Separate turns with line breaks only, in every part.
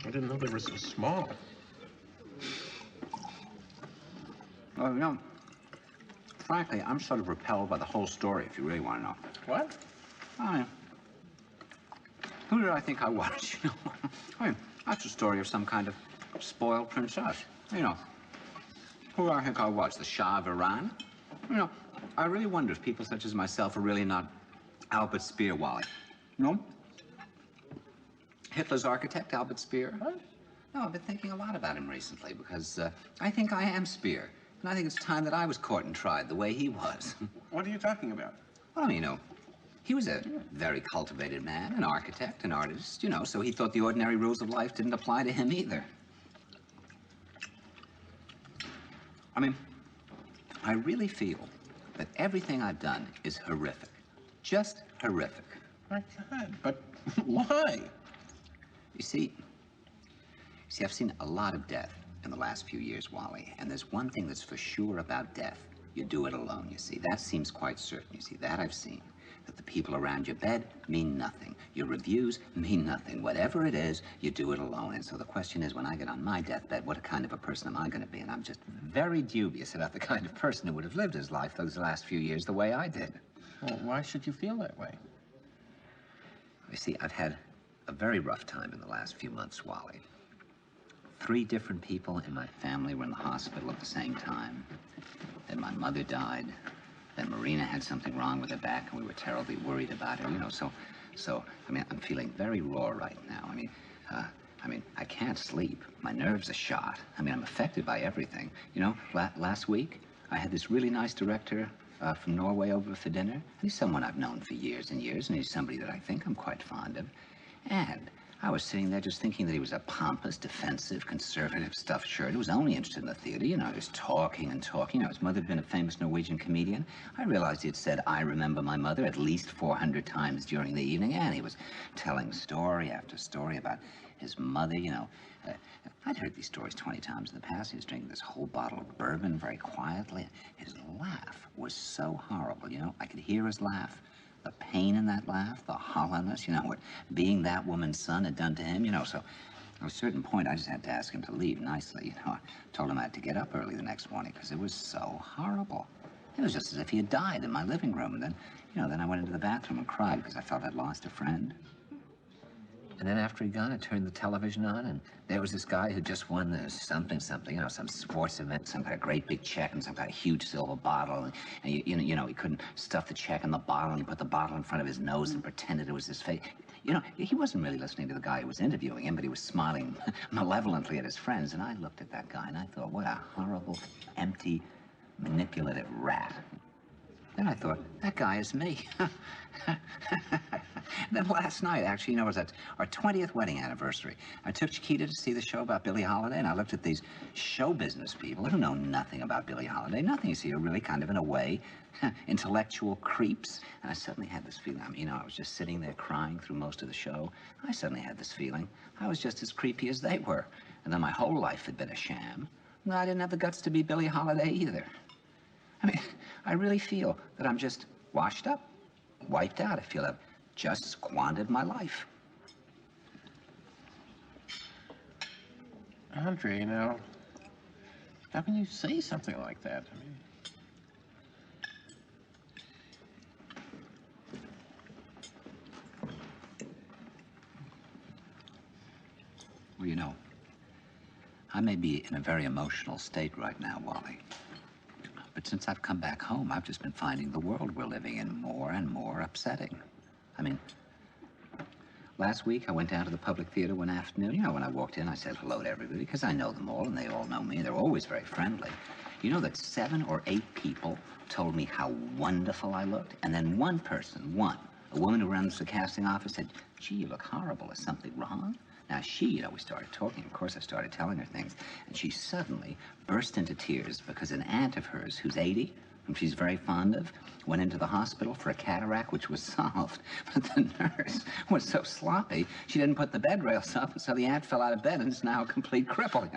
I didn't know they were so small.
Well, you know, frankly, I'm sort of repelled by the whole story, if you really want to know.
What?
Who did I think I was, you know? I mean, that's the story of some kind of spoiled princess, you know. Who do I think I was, the Shah of Iran? You know, I really wonder if people such as myself are really not Albert Speer, Wally. You know? Hitler's architect, Albert Speer.
What?
No, I've been thinking a lot about him recently because I think I am Speer. And I think it's time that I was caught and tried the way he was.
What are you talking about?
Well, you know, he was a very cultivated man, an architect, an artist, you know, so he thought the ordinary rules of life didn't apply to him either. I mean, I really feel that everything I've done is horrific. Just horrific.
My God, but why?
You see, I've seen a lot of death in the last few years, Wally, and there's one thing that's for sure about death. You do it alone, you see. That seems quite certain, you see. That I've seen. That the people around your bed mean nothing. Your reviews mean nothing. Whatever it is, you do it alone. And so the question is, when I get on my deathbed, what kind of a person am I going to be? And I'm just very dubious about the kind of person who would have lived his life those last few years the way I did.
Well, why should you feel that way?
You see, I've had a very rough time in the last few months, Wally. 3 different people in my family were in the hospital at the same time. Then my mother died. Then Marina had something wrong with her back, and we were terribly worried about her, you know, so, I mean, I'm feeling very raw right now. I mean, I can't sleep. My nerves are shot. I mean, I'm affected by everything. You know, last week, I had this really nice director from Norway over for dinner. He's someone I've known for years and years, and he's somebody that I think I'm quite fond of. And I was sitting there just thinking that he was a pompous, defensive, conservative stuffed shirt who was only interested in the theater, you know, just talking and talking. You know, his mother had been a famous Norwegian comedian. I realized he had said, "I remember my mother," at least 400 times during the evening, and he was telling story after story about his mother, you know. I'd heard these stories 20 times in the past. He was drinking this whole bottle of bourbon very quietly. His laugh was so horrible, you know. I could hear his laugh. The pain in that laugh, the hollowness, you know, what being that woman's son had done to him, you know, so at a certain point, I just had to ask him to leave nicely, you know. I told him I had to get up early the next morning because it was so horrible. It was just as if he had died in my living room. And then, you know, then I went into the bathroom and cried because I felt I'd lost a friend. And then after he'd gone, I turned the television on, and there was this guy who just won the something, you know, some sports event, some kind of great big check and some kind of huge silver bottle. And you know, he couldn't stuff the check in the bottle, and he put the bottle in front of his nose and pretended it was his face. You know, he wasn't really listening to the guy who was interviewing him, but he was smiling malevolently at his friends. And I looked at that guy, and I thought, what a horrible, empty, manipulative rat. Then I thought, that guy is me. Then last night, actually, you know, it was our 20th wedding anniversary. I took Chiquita to see the show about Billie Holiday, and I looked at these show business people who know nothing about Billie Holiday. Nothing, you see, are really kind of, in a way, intellectual creeps. And I suddenly had this feeling, I mean, you know, I was just sitting there crying through most of the show. I suddenly had this feeling I was just as creepy as they were. And then my whole life had been a sham. And I didn't have the guts to be Billie Holiday either. I mean, I really feel that I'm just washed up, wiped out. I feel I've just squandered my life.
Andre, now, how can you say something like that? I mean...
Well, you know, I may be in a very emotional state right now, Wally. But since I've come back home, I've just been finding the world we're living in more and more upsetting. I mean, last week I went down to the public theater one afternoon. You know, when I walked in, I said hello to everybody because I know them all and they all know me. They're always very friendly. You know that 7 or 8 people told me how wonderful I looked? And then one person, a woman who runs the casting office said, "Gee, you look horrible. Is something wrong?" Now she, you know, we started talking. Of course, I started telling her things. And she suddenly burst into tears because an aunt of hers, who's 80, whom she's very fond of, went into the hospital for a cataract, which was solved. But the nurse was so sloppy, she didn't put the bed rails up, and so the aunt fell out of bed and is now a complete cripple.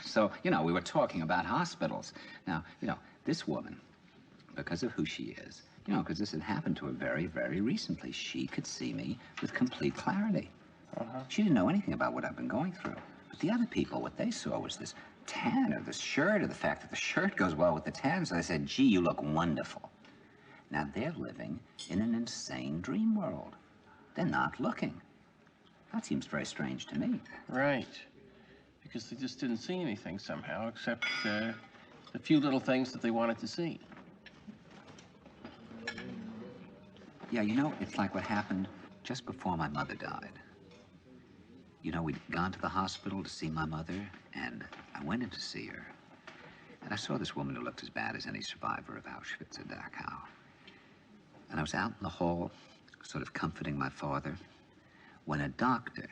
So, you know, we were talking about hospitals. Now, you know, this woman, because of who she is, you know, because this had happened to her very, very recently, she could see me with complete clarity. She didn't know anything about what I've been going through. But the other people, what they saw was this tan or this shirt or the fact that the shirt goes well with the tan. So they said, gee, you look wonderful. Now they're living in an insane dream world. They're not looking. That seems very strange to me.
Right. Because they just didn't see anything somehow, except the few little things that they wanted to see.
Yeah, you know, it's like what happened just before my mother died. You know, we'd gone to the hospital to see my mother, and I went in to see her. And I saw this woman who looked as bad as any survivor of Auschwitz or Dachau. And I was out in the hall, sort of comforting my father, when a doctor,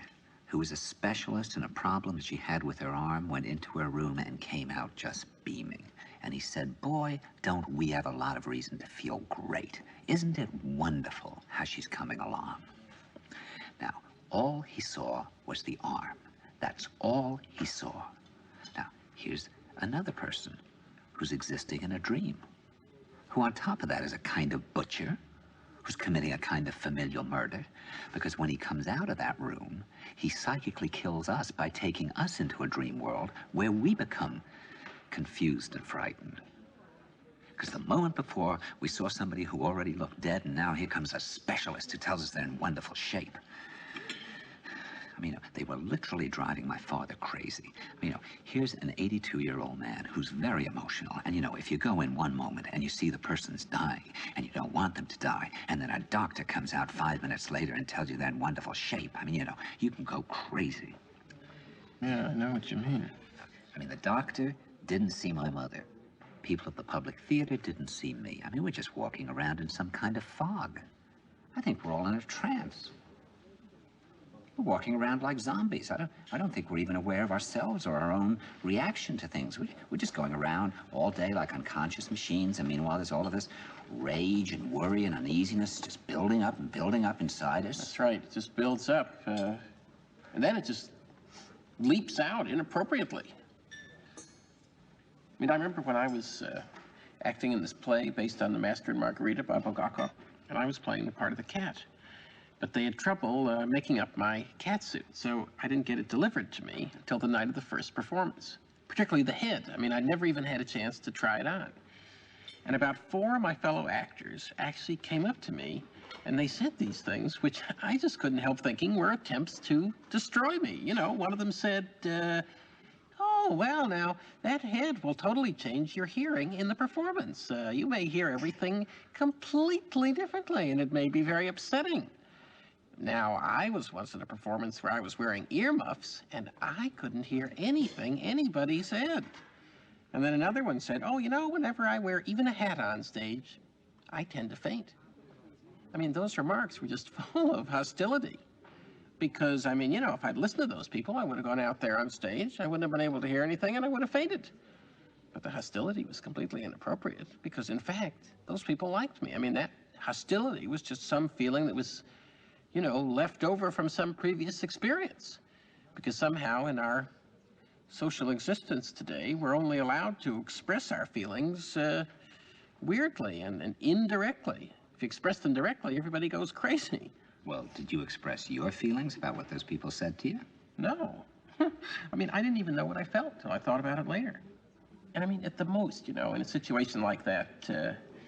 who was a specialist in a problem that she had with her arm, went into her room and came out just beaming. And he said, boy, don't we have a lot of reason to feel great. Isn't it wonderful how she's coming along? Now, all he saw was the arm. That's all he saw. Now, here's another person who's existing in a dream, who on top of that is a kind of butcher, who's committing a kind of familial murder, because when he comes out of that room, he psychically kills us by taking us into a dream world where we become confused and frightened. Because the moment before, we saw somebody who already looked dead, and now here comes a specialist who tells us they're in wonderful shape. I mean, they were literally driving my father crazy. I mean, here's an 82-year-old man who's very emotional. And, if you go in one moment and you see the person's dying and you don't want them to die, and then a doctor comes out 5 minutes later and tells you they're in wonderful shape, I mean, you can go crazy.
Yeah, I know what you mean.
I mean, the doctor didn't see my mother. People at the public theater didn't see me. I mean, we're just walking around in some kind of fog. I think we're all in a trance. We're walking around like zombies. I don't think we're even aware of ourselves or our own reaction to things. We're just going around all day like unconscious machines, and meanwhile there's all of this rage and worry and uneasiness just building up and building up inside us.
That's right. It just builds up. And then it just leaps out inappropriately. I mean, I remember when I was acting in this play based on The Master and Margarita by Bulgakov, and I was playing the part of the cat. But they had trouble making up my cat suit, so I didn't get it delivered to me until the night of the first performance, particularly the head. I mean, I never even had a chance to try it on. And about 4 of my fellow actors actually came up to me, and they said these things, which I just couldn't help thinking were attempts to destroy me. One of them said, oh, well, now, that head will totally change your hearing in the performance. You may hear everything completely differently, and it may be very upsetting. Now, I was once in a performance where I was wearing earmuffs, and I couldn't hear anything anybody said. And then another one said, oh, whenever I wear even a hat on stage, I tend to faint. I mean, those remarks were just full of hostility. Because, I mean, if I'd listened to those people, I would have gone out there on stage, I wouldn't have been able to hear anything, and I would have fainted. But the hostility was completely inappropriate, because, in fact, those people liked me. I mean, that hostility was just some feeling that was left over from some previous experience. Because somehow in our social existence today, we're only allowed to express our feelings weirdly and indirectly. If you express them directly, everybody goes crazy.
Well, did you express your feelings about what those people said to you?
No. I mean, I didn't even know what I felt till I thought about it later. And I mean, at the most, in a situation like that,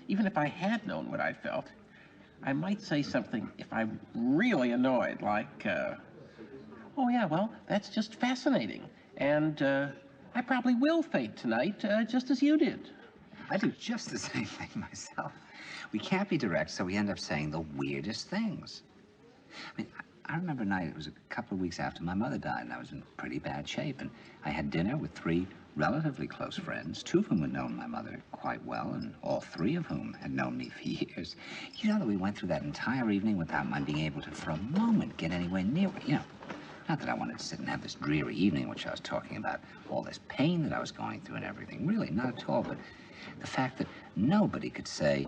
even if I had known what I felt, I might say something if I'm really annoyed, like, oh yeah, well, that's just fascinating. And I probably will faint tonight, just as you did.
I do just the same thing myself. We can't be direct, so we end up saying the weirdest things. I mean, I remember a night, it was a couple of weeks after my mother died, and I was in pretty bad shape, and I had dinner with 3 relatively close friends, 2 of whom had known my mother quite well, and all 3 of whom had known me for years. You know that we went through that entire evening without my being able to, for a moment, get anywhere near it, Not that I wanted to sit and have this dreary evening, which I was talking about, all this pain that I was going through and everything. Really, not at all, but the fact that nobody could say,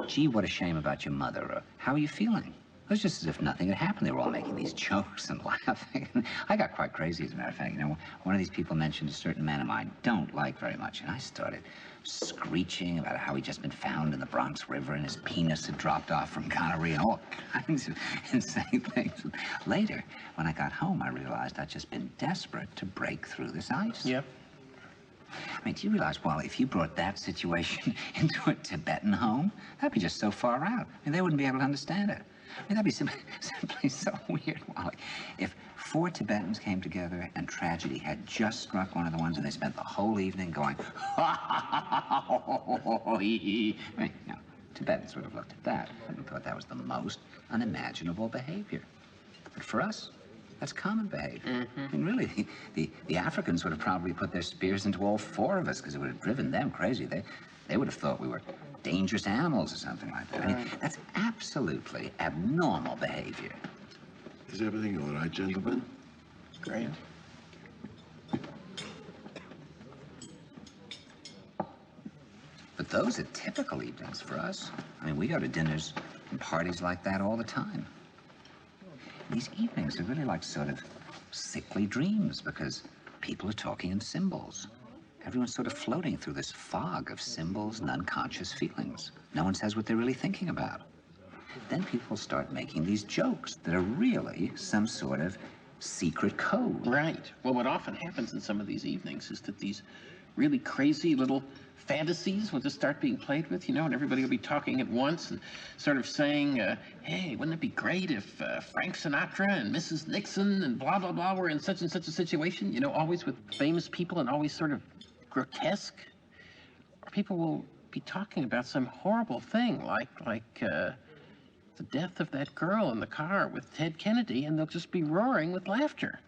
gee, what a shame about your mother, or how are you feeling? It was just as if nothing had happened. They were all making these jokes and laughing. I got quite crazy, as a matter of fact. You know, one of these people mentioned a certain man whom I don't like very much, and I started screeching about how he'd just been found in the Bronx River and his penis had dropped off from gonorrhea and all kinds of insane things. Later, when I got home, I realized I'd just been desperate to break through this ice.
Yep.
I mean, do you realize, Wally, if you brought that situation into a Tibetan home, that'd be just so far out. I mean, they wouldn't be able to understand it. I mean, that'd be simply so weird, Wally. If 4 Tibetans came together and tragedy had just struck one of the ones and they spent the whole evening going, I mean, no, Tibetans would have looked at that and thought that was the most unimaginable behavior. But for us, that's common behavior. I mean, really, the Africans would have probably put their spears into all 4 of us because it would have driven them crazy. They would have thought we were dangerous animals or something like that. I mean, that's absolutely abnormal behavior.
Is everything all right, gentlemen?
Great.
But those are typical evenings for us. I mean, we go to dinners and parties like that all the time. These evenings are really like sort of sickly dreams because people are talking in symbols. Everyone's sort of floating through this fog of symbols and unconscious feelings. No one says what they're really thinking about. Then people start making these jokes that are really some sort of secret code.
Right. Well, what often happens in some of these evenings is that these really crazy little fantasies will just start being played with, you know, and everybody will be talking at once and sort of saying, hey, wouldn't it be great if Frank Sinatra and Mrs. Nixon and blah, blah, blah were in such and such a situation, you know, always with famous people and always sort of grotesque. Or people will be talking about some horrible thing like the death of that girl in the car with Ted Kennedy, and they'll just be roaring with laughter.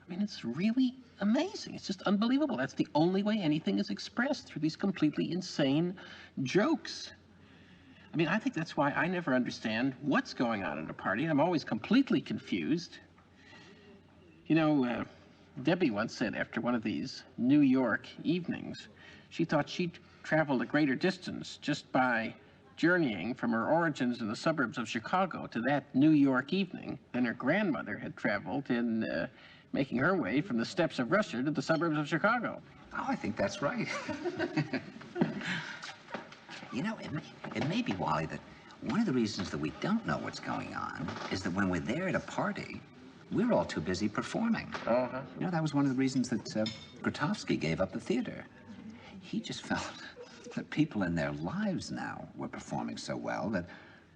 I mean, it's really amazing. It's just unbelievable. That's the only way anything is expressed, through these completely insane jokes. I mean, I think that's why I never understand what's going on at a party. I'm always completely confused. You know, Debbie once said after one of these New York evenings, she thought she'd traveled a greater distance just by journeying from her origins in the suburbs of Chicago to that New York evening than her grandmother had traveled in making her way from the steppes of Russia to the suburbs of Chicago.
Oh, I think that's right. You know, it may be, Wally, that one of the reasons that we don't know what's going on is that when we're there at a party, we're all too busy performing.
Uh-huh.
You know, that was one of the reasons that Grotowski gave up the theater. He just felt that people in their lives now were performing so well that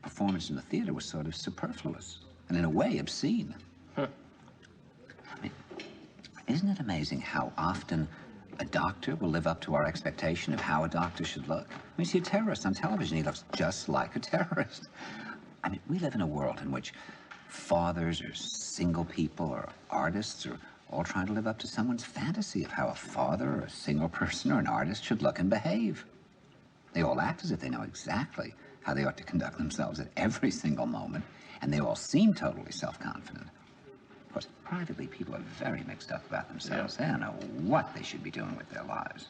performance in the theater was sort of superfluous and, in a way, obscene.
Huh.
I mean, isn't it amazing how often a doctor will live up to our expectation of how a doctor should look? I mean, you see a terrorist on television, he looks just like a terrorist. I mean, we live in a world in which fathers or single people or artists are all trying to live up to someone's fantasy of how a father or a single person or an artist should look and behave. They all act as if they know exactly how they ought to conduct themselves at every single moment, and they all seem totally self-confident. Of course, privately, people are very mixed up about themselves.
Yeah.
They don't know what they should be doing with their lives.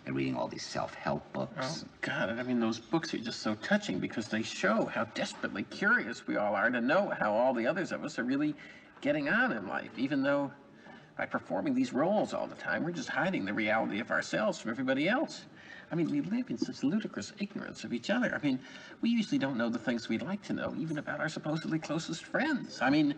They're reading all these self-help books.
Oh, God, I mean, those books are just so touching because they show how desperately curious we all are to know how all the others of us are really getting on in life, even though by performing these roles all the time, we're just hiding the reality of ourselves from everybody else. I mean, we live in such ludicrous ignorance of each other. I mean, we usually don't know the things we'd like to know, even about our supposedly closest friends. I mean,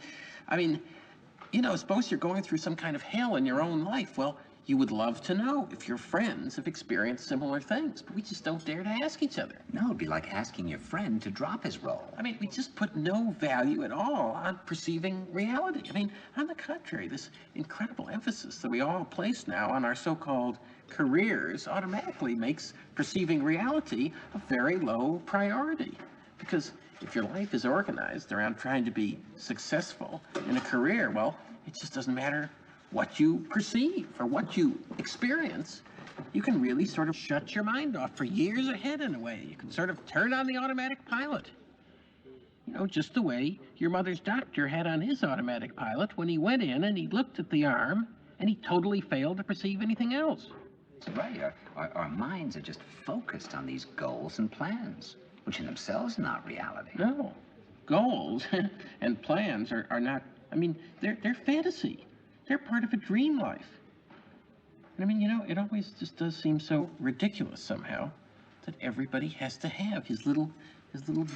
you know, suppose you're going through some kind of hell in your own life. Well, you would love to know if your friends have experienced similar things, but we just don't dare to ask each other.
No, it'd be like asking your friend to drop his role.
I mean, we just put no value at all on perceiving reality. I mean, on the contrary, this incredible emphasis that we all place now on our so-called careers automatically makes perceiving reality a very low priority. Because if your life is organized around trying to be successful in a career, well, it just doesn't matter what you perceive or what you experience. You can really sort of shut your mind off for years ahead in a way. You can sort of turn on the automatic pilot. You know, just the way your mother's doctor had on his automatic pilot when he went in and he looked at the arm and he totally failed to perceive anything else.
That's right. Our minds are just focused on these goals and plans, which in themselves are not reality.
No. goals and plans are not, I mean, they're fantasy. They're part of a dream life. And I mean, you know, it always just does seem so ridiculous somehow that everybody has to have his little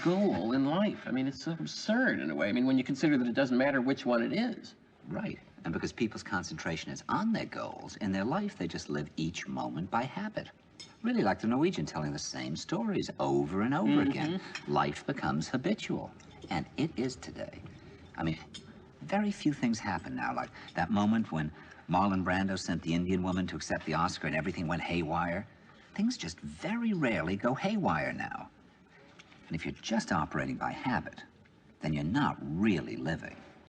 goal in life. I mean, it's so absurd in a way. I mean, when you consider that it doesn't matter which one it is.
Right. And because people's concentration is on their goals, in their life they just live each moment by habit. Really like the Norwegian telling the same stories over and over again. Life becomes habitual. And it is today. I mean, very few things happen now, like that moment when Marlon Brando sent the Indian woman to accept the Oscar and everything went haywire. Things just very rarely go haywire now. And if you're just operating by habit, then you're not really living.